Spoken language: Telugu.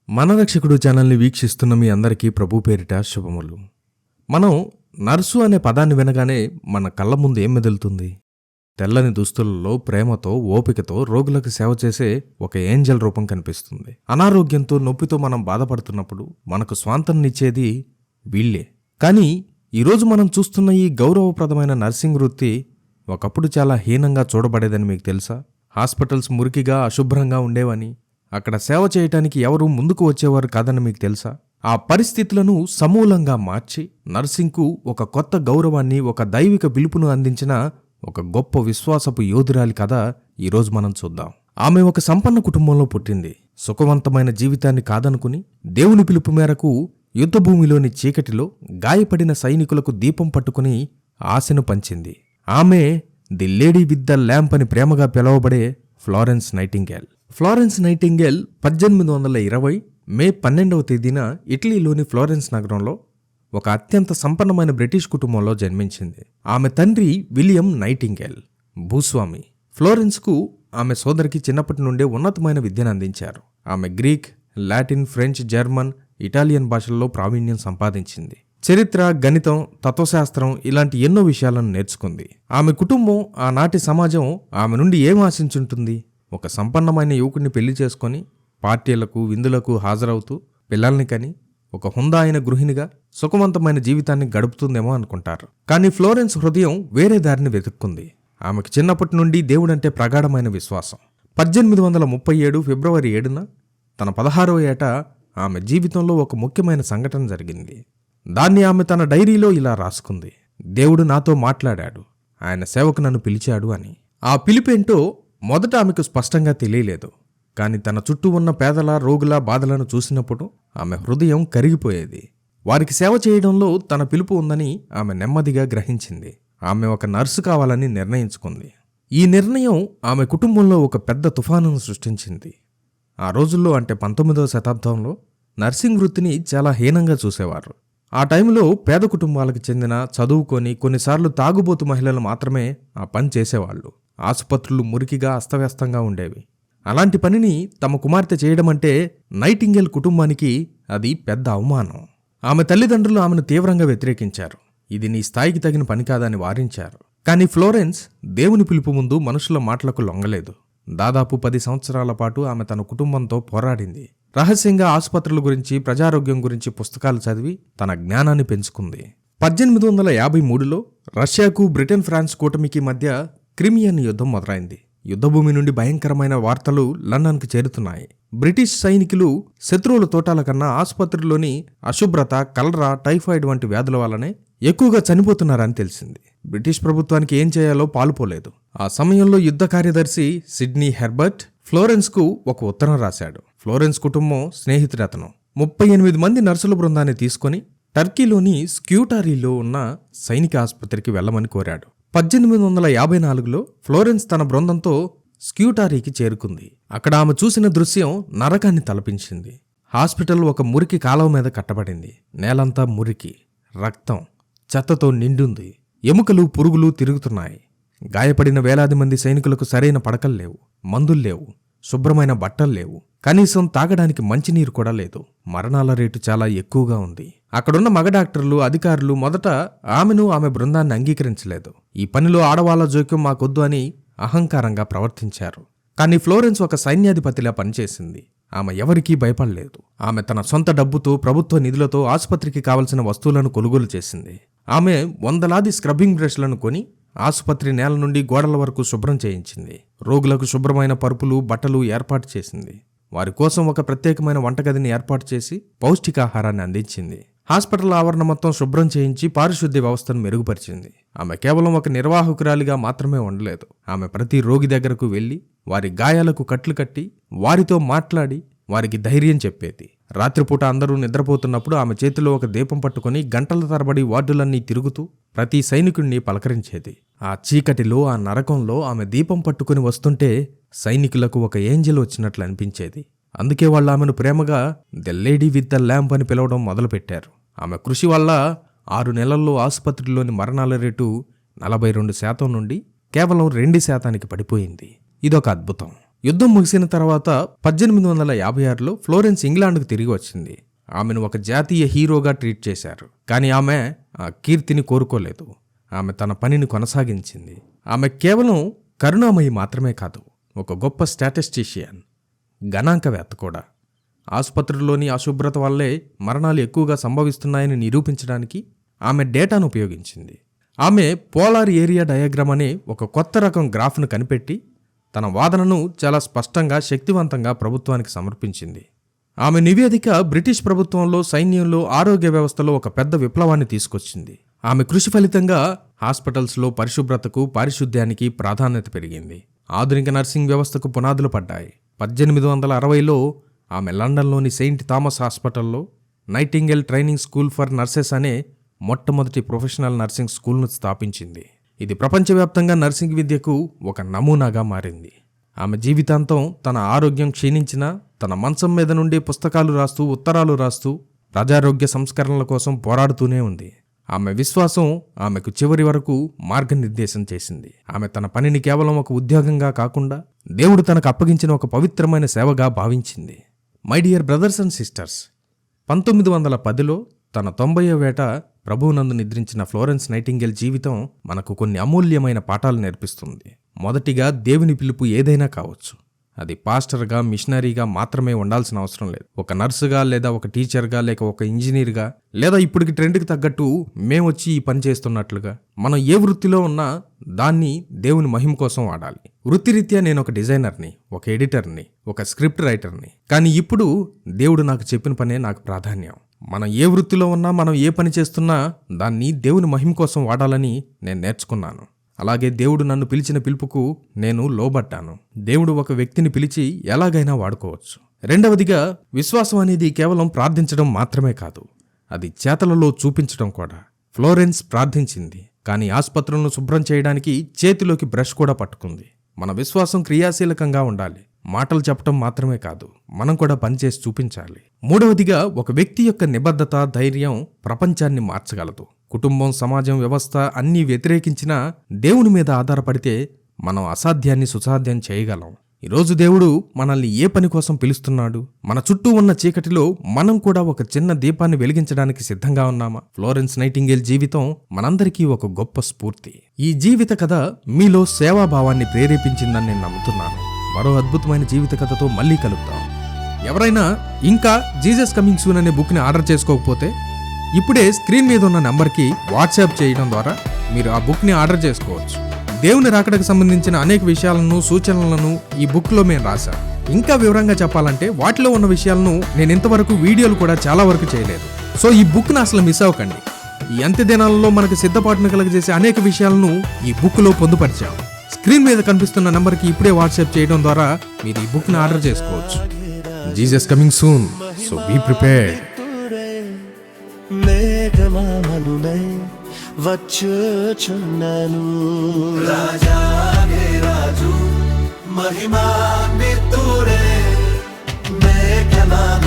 మన రక్షకుడు ఛానల్ని వీక్షిస్తున్న మీ అందరికీ ప్రభు పేరిట శుభములు. మనం నర్సు అనే పదాన్ని వినగానే మన కళ్ళ ముందు ఏం మెదులుతుంది? తెల్లని దుస్తులలో ప్రేమతో ఓపికతో రోగులకు సేవ చేసే ఒక ఏంజల్ రూపం కనిపిస్తుంది. అనారోగ్యంతో నొప్పితో మనం బాధపడుతున్నప్పుడు మనకు స్వాంతనిచ్చేది వీళ్ళే. కానీ ఈరోజు మనం చూస్తున్న ఈ గౌరవప్రదమైన నర్సింగ్ వృత్తి ఒకప్పుడు చాలా హీనంగా చూడబడేదని మీకు తెలుసా? హాస్పిటల్స్ మురికిగా అశుభ్రంగా ఉండేవని, అక్కడ సేవ చేయటానికి ఎవరూ ముందుకు వచ్చేవారు కాదని మీకు తెలుసా? ఆ పరిస్థితులను సమూలంగా మార్చి నర్సింగ్కు ఒక కొత్త గౌరవాన్ని, ఒక దైవిక పిలుపును అందించిన ఒక గొప్ప విశ్వాసపు యోధురాలి కథ ఈరోజు మనం చూద్దాం. ఆమె ఒక సంపన్న కుటుంబంలో పుట్టింది. సుఖవంతమైన జీవితాన్ని కాదనుకుని దేవుని పిలుపు మేరకు యుద్ధభూమిలోని చీకటిలో గాయపడిన సైనికులకు దీపం పట్టుకుని ఆశను పంచింది. ఆమె the lady with the lamp అని ప్రేమగా పిలువబడే ఫ్లోరెన్స్ నైటింగేల్. ఫ్లోరెన్స్ నైటింగేల్ 1820 మే 12వ తేదీన ఇటలీలోని ఫ్లోరెన్స్ నగరంలో ఒక అత్యంత సంపన్నమైన బ్రిటిష్ కుటుంబంలో జన్మించింది. ఆమె తండ్రి విలియం నైటింగేల్ భూస్వామి. ఫ్లోరెన్స్కు ఆమె సోదరికి చిన్నప్పటి నుండే ఉన్నతమైన విద్యను అందించారు. ఆమె Greek, Latin, French, German, Italian భాషల్లో ప్రావీణ్యం సంపాదించింది. చరిత్ర, గణితం, తత్వశాస్త్రం ఇలాంటి ఎన్నో విషయాలను నేర్చుకుంది. ఆమె కుటుంబం, ఆనాటి సమాజం ఆమె నుండి ఏం ఆశించుంటుంది? ఒక సంపన్నమైన యువకుడిని పెళ్లి చేసుకొని పార్టీలకు, విందులకు హాజరవుతూ పిల్లల్ని కని ఒక హుందా అయిన గృహిణిగా సుఖవంతమైన జీవితాన్ని గడుపుతుందేమో అనుకుంటారు. కానీ ఫ్లోరెన్స్ హృదయం వేరే దారిని వెతుక్కుంది. ఆమెకు చిన్నప్పటి నుండి దేవుడంటే ప్రగాఢమైన విశ్వాసం. 1837 ఫిబ్రవరి 7న తన 16వ ఏట ఆమె జీవితంలో ఒక ముఖ్యమైన సంఘటన జరిగింది. దాన్ని ఆమె తన డైరీలో ఇలా రాసుకుంది: దేవుడు నాతో మాట్లాడాడు, ఆయన సేవకు నన్ను పిలిచాడు అని. ఆ పిలిపేంటో మొదట ఆమెకు స్పష్టంగా తెలియలేదు. కానీ తన చుట్టూ ఉన్న పేదల, రోగుల బాధలను చూసినప్పుడు ఆమె హృదయం కరిగిపోయేది. వారికి సేవ చేయడంలో తన పిలుపు ఉందని ఆమె నెమ్మదిగా గ్రహించింది. ఆమె ఒక నర్సు కావాలని నిర్ణయించుకుంది. ఈ నిర్ణయం ఆమె కుటుంబంలో ఒక పెద్ద తుఫానును సృష్టించింది. ఆ రోజుల్లో, అంటే 19వ శతాబ్దంలో, నర్సింగ్ వృత్తిని చాలా హీనంగా చూసేవారు. ఆ టైంలో పేద కుటుంబాలకు చెందిన, చదువుకొని, కొన్నిసార్లు తాగుబోతు మహిళలు మాత్రమే ఆ పని చేసేవాళ్ళు. ఆసుపత్రులు మురికిగా అస్తవ్యస్తంగా ఉండేవి. అలాంటి పనిని తమ కుమార్తె చేయడమంటే నైటింగేల్ కుటుంబానికి అది పెద్ద అవమానం. ఆమె తల్లిదండ్రులు ఆమెను తీవ్రంగా వ్యతిరేకించారు. ఇది నీ స్థాయికి తగిన పని కాదని వారించారు. కానీ ఫ్లోరెన్స్ దేవుని పిలుపు ముందు మనుషుల మాటలకు లొంగలేదు. దాదాపు 10 సంవత్సరాల పాటు ఆమె తన కుటుంబంతో పోరాడింది. రహస్యంగా ఆసుపత్రుల గురించి, ప్రజారోగ్యం గురించి పుస్తకాలు చదివి తన జ్ఞానాన్ని పెంచుకుంది. 1853లో రష్యాకు బ్రిటన్, ఫ్రాన్స్ కూటమికి మధ్య క్రిమియన్ యుద్ధం మొదలైంది. యుద్ధభూమి నుండి భయంకరమైన వార్తలు లండన్కు చేరుతున్నాయి. బ్రిటిష్ సైనికులు శత్రువుల తోటాల కన్నా ఆసుపత్రిలోని అశుభ్రత, కలరా, టైఫాయిడ్ వంటి వ్యాధుల వల్లనే ఎక్కువగా చనిపోతున్నారని తెలిసింది. బ్రిటిష్ ప్రభుత్వానికి ఏం చేయాలో పాలుపోలేదు. ఆ సమయంలో యుద్ధ కార్యదర్శి సిడ్నీ హెర్బర్ట్ ఫ్లోరెన్స్కు ఒక ఉత్తరం రాశాడు. ఫ్లోరెన్స్ కుటుంబం స్నేహితుడతను 38 మంది నర్సుల బృందాన్ని తీసుకుని టర్కీలోని స్క్యూటారీలో ఉన్న సైనిక ఆసుపత్రికి వెళ్లమని కోరాడు. 1854లో ఫ్లోరెన్స్ తన బృందంతో స్క్యూటారీకి చేరుకుంది. అక్కడ ఆమె చూసిన దృశ్యం నరకాన్ని తలపించింది. హాస్పిటల్ ఒక మురికి కాలువ మీద కట్టబడింది. నేలంతా మురికి, రక్తం, చెత్తతో నిండుంది. ఎముకలు, పురుగులు తిరుగుతున్నాయి. గాయపడిన వేలాది మంది సైనికులకు సరైన పడకలు లేవు, మందులు లేవు, శుభ్రమైన బట్టలు లేవు, కనీసం తాగడానికి మంచినీరు కూడా లేదు. మరణాల రేటు చాలా ఎక్కువగా ఉంది. అక్కడున్న మగ డాక్టర్లు, అధికారులు మొదట ఆమెను, ఆమె బృందాన్ని అంగీకరించలేదు. ఈ పనిలో ఆడవాళ్ల జోక్యం మాకొద్దు అని అహంకారంగా ప్రవర్తించారు. కానీ ఫ్లోరెన్స్ ఒక సైన్యాధిపతిలా పనిచేసింది. ఆమె ఎవరికీ భయపడలేదు. ఆమె తన సొంత డబ్బుతో, ప్రభుత్వ నిధులతో ఆసుపత్రికి కావలసిన వస్తువులను కొనుగోలు చేసింది. ఆమె వందలాది స్క్రబ్బింగ్ బ్రష్లను కొని ఆసుపత్రి నేల నుండి గోడల వరకు శుభ్రం చేయించింది. రోగులకు శుభ్రమైన పరుపులు, బట్టలు ఏర్పాటు చేసింది. వారి కోసం ఒక ప్రత్యేకమైన వంటగదిని ఏర్పాటు చేసి పౌష్టికాహారాన్ని అందించింది. హాస్పిటల్ ఆవరణ మొత్తం శుభ్రం చేయించి పారిశుద్ధ్య వ్యవస్థను మెరుగుపరిచింది. ఆమె కేవలం ఒక నిర్వాహకురాలిగా మాత్రమే ఉండలేదు. ఆమె ప్రతి రోగి దగ్గరకు వెళ్లి వారి గాయాలకు కట్లు కట్టి, వారితో మాట్లాడి వారికి ధైర్యం చెప్పేది. రాత్రిపూట అందరూ నిద్రపోతున్నప్పుడు ఆమె చేతిలో ఒక దీపం పట్టుకుని గంటల తరబడి వార్డులన్నీ తిరుగుతూ ప్రతి సైనికుణ్ణి పలకరించేది. ఆ చీకటిలో, ఆ నరకంలో ఆమె దీపం పట్టుకుని వస్తుంటే సైనికులకు ఒక ఏంజెల్ వచ్చినట్లు అనిపించేది. అందుకే వాళ్ళు ఆమెను ప్రేమగా the lady with the lamp అని పిలవడం మొదలుపెట్టారు. ఆమె కృషి వల్ల 6 నెలల్లో ఆసుపత్రిలోని మరణాల రేటు 42% నుండి కేవలం 2% పడిపోయింది. ఇదొక అద్భుతం. యుద్ధం ముగిసిన తర్వాత 1856లో ఫ్లోరెన్స్ ఇంగ్లాండ్కు తిరిగి వచ్చింది. ఆమెను ఒక జాతీయ హీరోగా ట్రీట్ చేశారు. కానీ ఆమె ఆ కీర్తిని కోరుకోలేదు. ఆమె తన పనిని కొనసాగించింది. ఆమె కేవలం కరుణామయి మాత్రమే కాదు, ఒక గొప్ప స్టాటిస్టిషియన్, గణాంకవేత్త కూడా. ఆసుపత్రుల్లోని అశుభ్రత వల్లే మరణాలు ఎక్కువగా సంభవిస్తున్నాయని నిరూపించడానికి ఆమె డేటాను ఉపయోగించింది. ఆమె పోలార్ ఏరియా డయాగ్రామ్ అనే ఒక కొత్త రకం గ్రాఫ్ను కనిపెట్టి తన వాదనను చాలా స్పష్టంగా, శక్తివంతంగా ప్రభుత్వానికి సమర్పించింది. ఆమె నివేదిక బ్రిటిష్ ప్రభుత్వంలో, సైన్యంలో, ఆరోగ్య వ్యవస్థలో ఒక పెద్ద విప్లవాన్ని తీసుకొచ్చింది. ఆమె కృషి ఫలితంగా హాస్పిటల్స్లో పరిశుభ్రతకు, పారిశుద్ధ్యానికి ప్రాధాన్యత పెరిగింది. ఆధునిక నర్సింగ్ వ్యవస్థకు పునాదులు పడ్డాయి. 1860లో ఆమె లండన్లోని సెయింట్ థామస్ హాస్పిటల్లో nightingale training school for nurses అనే మొట్టమొదటి ప్రొఫెషనల్ నర్సింగ్ స్కూల్ను స్థాపించింది. ఇది ప్రపంచవ్యాప్తంగా నర్సింగ్ విద్యకు ఒక నమూనాగా మారింది. ఆమె జీవితాంతం తన ఆరోగ్యం క్షీణించినా తన మంచం మీద నుండి పుస్తకాలు రాస్తూ, ఉత్తరాలు రాస్తూ ప్రజారోగ్య సంస్కరణల కోసం పోరాడుతూనే ఉంది. ఆమె విశ్వాసం ఆమెకు చివరి వరకు మార్గనిర్దేశం చేసింది. ఆమె తన పనిని కేవలం ఒక ఉద్యోగంగా కాకుండా దేవుడు తనకు అప్పగించిన ఒక పవిత్రమైన సేవగా భావించింది. My dear brothers and sisters, 1910లో తన 90వ ఏట ప్రభువునందు నిద్రించిన ఫ్లోరెన్స్ నైటింగేల్ జీవితం మనకు కొన్ని అమూల్యమైన పాఠాలు నేర్పిస్తుంది. మొదటిగా, దేవుని పిలుపు ఏదైనా కావచ్చు. అది పాస్టర్గా, మిషనరీగా మాత్రమే ఉండాల్సిన అవసరం లేదు. ఒక నర్సుగా, లేదా ఒక టీచర్గా, లేక ఒక ఇంజనీర్గా, లేదా ఇప్పటికి ట్రెండ్కి తగ్గట్టు మేమొచ్చి ఈ పని చేస్తున్నట్లుగా మనం ఏ వృత్తిలో ఉన్నా దాన్ని దేవుని మహిమ కోసం వాడాలి. వృత్తిరీత్యా నేను ఒక డిజైనర్ని, ఒక ఎడిటర్ని, ఒక స్క్రిప్ట్ రైటర్ని. కానీ ఇప్పుడు దేవుడు నాకు చెప్పిన పనే నాకు ప్రాధాన్యం. మనం ఏ వృత్తిలో ఉన్నా, మనం ఏ పని చేస్తున్నా దాన్ని దేవుని మహిమ కోసం వాడాలని నేను నేర్చుకున్నాను. అలాగే దేవుడు నన్ను పిలిచిన పిలుపుకు నేను లోబడ్డాను. దేవుడు ఒక వ్యక్తిని పిలిచి ఎలాగైనా వాడుకోవచ్చు. రెండవదిగా, విశ్వాసం అనేది కేవలం ప్రార్థించడం మాత్రమే కాదు, అది చేతలలో చూపించడం కూడా. ఫ్లోరెన్స్ ప్రార్థించింది, కానీ ఆసుపత్రులను శుభ్రం చేయడానికి చేతిలోకి బ్రష్ కూడా పట్టుకుంది. మన విశ్వాసం క్రియాశీలకంగా ఉండాలి. మాటలు చెప్పడం మాత్రమే కాదు, మనం కూడా పనిచేసి చూపించాలి. మూడవదిగా, ఒక వ్యక్తి యొక్క నిబద్ధత, ధైర్యం ప్రపంచాన్ని మార్చగలదు. కుటుంబం, సమాజం, వ్యవస్థ అన్నీ వ్యతిరేకించినా దేవుని మీద ఆధారపడితే మనం అసాధ్యాన్ని సుసాధ్యం చేయగలం. ఈరోజు దేవుడు మనల్ని ఏ పని కోసం పిలుస్తున్నాడు? మన చుట్టూ ఉన్న చీకటిలో మనం కూడా ఒక చిన్న దీపాన్ని వెలిగించడానికి సిద్ధంగా ఉన్నామా? ఫ్లోరెన్స్ నైటింగేల్ జీవితం మనందరికీ ఒక గొప్ప స్ఫూర్తి. ఈ జీవిత కథ మీలో సేవాభావాన్ని ప్రేరేపించిందని నేను నమ్ముతున్నాను. మరో అద్భుతమైన జీవిత కథతో మళ్ళీ కలుద్దాం. ఎవరైనా ఇంకా జీసస్ కమింగ్ సూన్ అనే బుక్ని ఆర్డర్ చేసుకోకపోతే ఇప్పుడే స్క్రీన్ మీద ఉన్న నంబర్కి వాట్సాప్ చేయడం ద్వారా మీరు ఆ బుక్ని ఆర్డర్ చేసుకోవచ్చు. దేవుని రాకడకు సంబంధించిన అనేక విషయాలను, సూచనలను ఈ బుక్లో మేము రాశాం. ఇంకా వివరంగా చెప్పాలంటే వాటిలో ఉన్న విషయాలను నేను ఇంతవరకు వీడియోలు కూడా చాలా వరకు చేయలేదు. సో ఈ బుక్ను అసలు మిస్ అవ్వకండి. ఈ అంత్య దినాలలో మనకు సిద్ధపాటును కలగజేసే అనేక విషయాలను ఈ బుక్లో పొందుపరిచాం. స్క్రీన్ మీద కనిపిస్తున్న నంబర్కి ఇప్పుడే వాట్సాప్ చేయడం ద్వారా మీరు ఈ బుక్ని ఆర్డర్ చేసుకోవచ్చు. Jesus coming soon, so be prepared. మేఘమామనునై వచ్చుచున్నాను, రాజాగే రాజు మహిమాన్వితుడే మేఘమామ